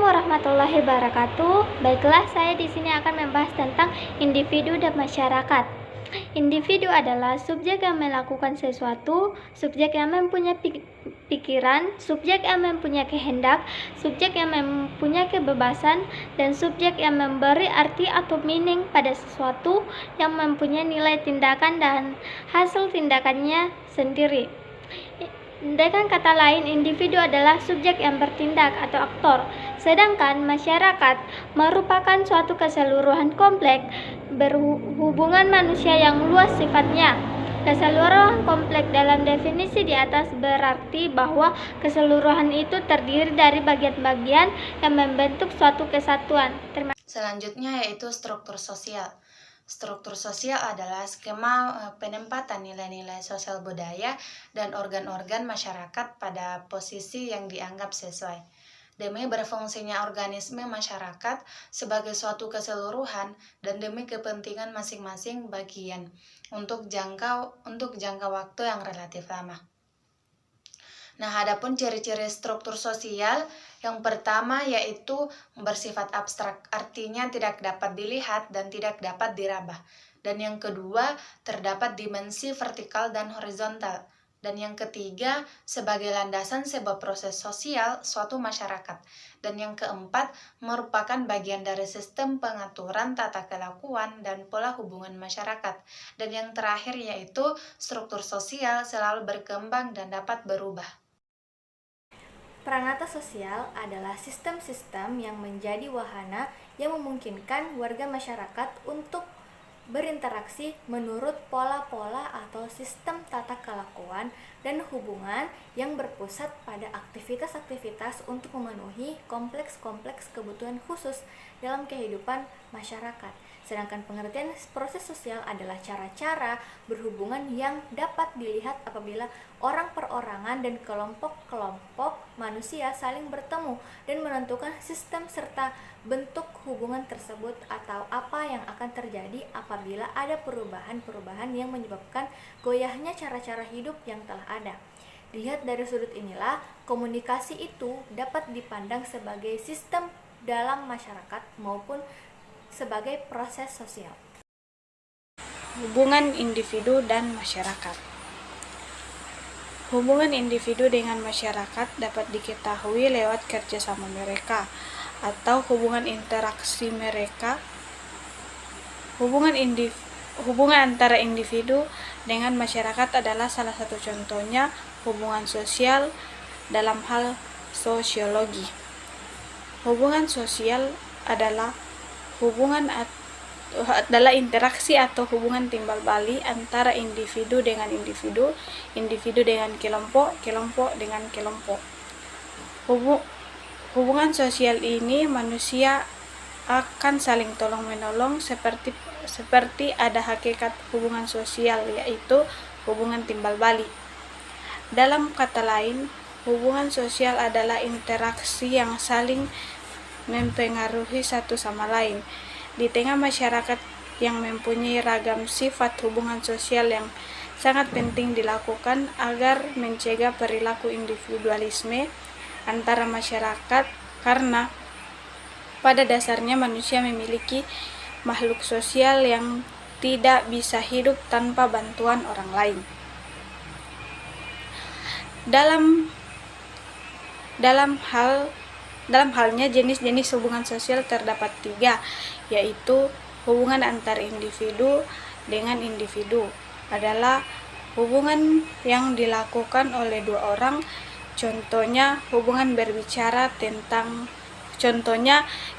warahmatullahi wabarakatuh. Baiklah, saya di sini akan membahas tentang individu dan masyarakat. Individu adalah subjek yang melakukan sesuatu, subjek yang mempunyai pikiran, subjek yang mempunyai kehendak, subjek yang mempunyai kebebasan, dan subjek yang memberi arti atau meaning pada sesuatu yang mempunyai nilai tindakan dan hasil tindakannya sendiri. Dengan kata lain, individu adalah subjek yang bertindak atau aktor, sedangkan masyarakat merupakan suatu keseluruhan kompleks berhubungan manusia yang luas sifatnya. Keseluruhan kompleks dalam definisi di atas berarti bahwa keseluruhan itu terdiri dari bagian-bagian yang membentuk suatu kesatuan. Selanjutnya yaitu struktur sosial. Struktur sosial adalah skema penempatan nilai-nilai sosial budaya dan organ-organ masyarakat pada posisi yang dianggap sesuai. Demi berfungsinya organisme masyarakat sebagai suatu keseluruhan dan demi kepentingan masing-masing bagian untuk jangka waktu yang relatif lama. Nah, adapun ciri-ciri struktur sosial, yang pertama yaitu bersifat abstrak, artinya tidak dapat dilihat dan tidak dapat diraba. Dan yang kedua, terdapat dimensi vertikal dan horizontal. Dan yang ketiga, sebagai landasan sebuah proses sosial suatu masyarakat. Dan yang keempat, merupakan bagian dari sistem pengaturan tata kelakuan dan pola hubungan masyarakat. Dan yang terakhir yaitu struktur sosial selalu berkembang dan dapat berubah. Pranata sosial adalah sistem-sistem yang menjadi wahana yang memungkinkan warga masyarakat untuk berinteraksi menurut pola-pola atau sistem tata kelakuan dan hubungan yang berpusat pada aktivitas-aktivitas untuk memenuhi kompleks-kompleks kebutuhan khusus dalam kehidupan masyarakat. Sedangkan pengertian proses sosial adalah cara-cara berhubungan yang dapat dilihat apabila orang perorangan dan kelompok-kelompok manusia saling bertemu dan menentukan sistem serta bentuk hubungan tersebut atau apa yang akan terjadi apabila ada perubahan-perubahan yang menyebabkan goyahnya cara-cara hidup yang telah ada. Dilihat dari sudut inilah, komunikasi itu dapat dipandang sebagai sistem dalam masyarakat maupun sebagai proses sosial. Hubungan individu dan masyarakat. Hubungan individu dengan masyarakat dapat diketahui lewat kerjasama mereka atau hubungan interaksi mereka. Hubungan antara individu dengan masyarakat adalah salah satu contohnya hubungan sosial dalam hal sosiologi. Hubungan sosial adalah interaksi atau hubungan timbal balik antara individu dengan individu, individu dengan kelompok, kelompok dengan kelompok. Hubungan sosial ini manusia akan saling tolong-menolong seperti ada hakikat hubungan sosial, yaitu hubungan timbal balik. Dalam kata lain, hubungan sosial adalah interaksi yang saling mempengaruhi satu sama lain. Di tengah masyarakat yang mempunyai ragam sifat, hubungan sosial yang sangat penting dilakukan agar mencegah perilaku individualisme antara masyarakat, karena pada dasarnya manusia memiliki makhluk sosial yang tidak bisa hidup tanpa bantuan orang lain. Dalam halnya jenis-jenis hubungan sosial terdapat 3, yaitu hubungan antar individu dengan individu adalah hubungan yang dilakukan oleh 2 orang. Contohnya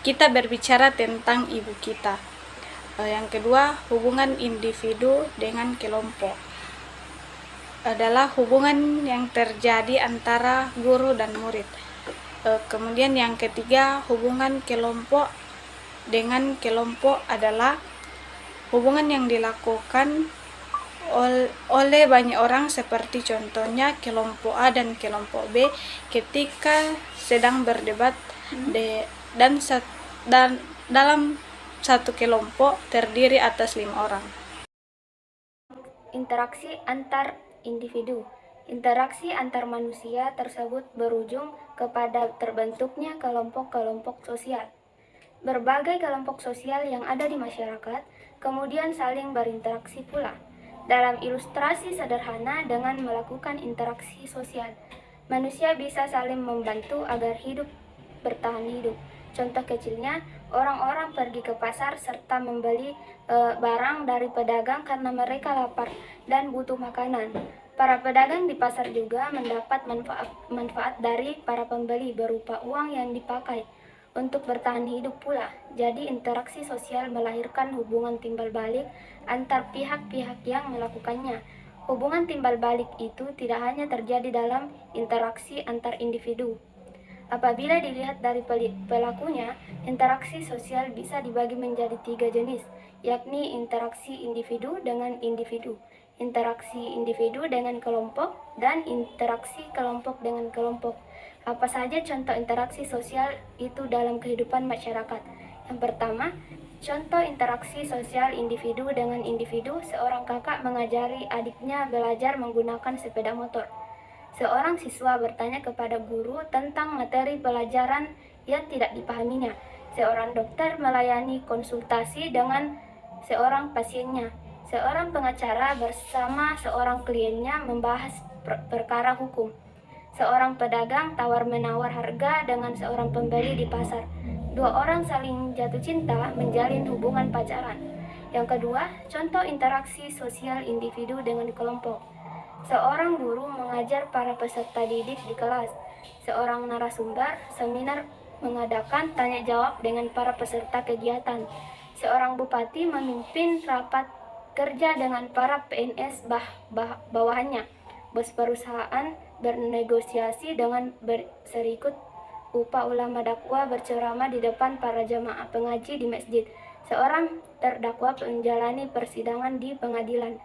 kita berbicara tentang ibu kita. Yang kedua, hubungan individu dengan kelompok adalah hubungan yang terjadi antara guru dan murid. Kemudian yang ketiga, hubungan kelompok dengan kelompok adalah hubungan yang dilakukan oleh banyak orang, seperti contohnya kelompok A dan kelompok B ketika sedang berdebat dan dalam satu kelompok terdiri atas 5 orang. Interaksi antar individu. Interaksi antar manusia tersebut berujung kepada terbentuknya kelompok-kelompok sosial. Berbagai kelompok sosial yang ada di masyarakat kemudian saling berinteraksi pula. Dalam ilustrasi sederhana, dengan melakukan interaksi sosial, manusia bisa saling membantu agar bertahan hidup. Contoh kecilnya, orang-orang pergi ke pasar serta membeli barang dari pedagang karena mereka lapar dan butuh makanan. Para pedagang di pasar juga mendapat manfaat dari para pembeli berupa uang yang dipakai untuk bertahan hidup pula. Jadi interaksi sosial melahirkan hubungan timbal balik antar pihak-pihak yang melakukannya. Hubungan timbal balik itu tidak hanya terjadi dalam interaksi antar individu. Apabila dilihat dari pelakunya, interaksi sosial bisa dibagi menjadi 3 jenis, yakni interaksi individu dengan individu, interaksi individu dengan kelompok, dan interaksi kelompok dengan kelompok. Apa saja contoh interaksi sosial itu dalam kehidupan masyarakat? Yang pertama, contoh interaksi sosial individu dengan individu. Seorang kakak mengajari adiknya belajar menggunakan sepeda motor. Seorang siswa bertanya kepada guru tentang materi pelajaran yang tidak dipahaminya. Seorang dokter melayani konsultasi dengan seorang pasiennya. Seorang pengacara bersama seorang kliennya membahas perkara hukum. Seorang pedagang tawar-menawar harga dengan seorang pembeli di pasar. 2 orang saling jatuh cinta menjalin hubungan pacaran. Yang kedua, contoh interaksi sosial individu dengan kelompok. Seorang guru mengajar para peserta didik di kelas. Seorang narasumber seminar mengadakan tanya jawab dengan para peserta kegiatan. Seorang bupati memimpin rapat kerja dengan para PNS bawahannya. Bos perusahaan bernegosiasi dengan berserikut. Upah ulama dakwah berceramah di depan para jamaah pengaji di masjid. Seorang terdakwa menjalani persidangan di pengadilan.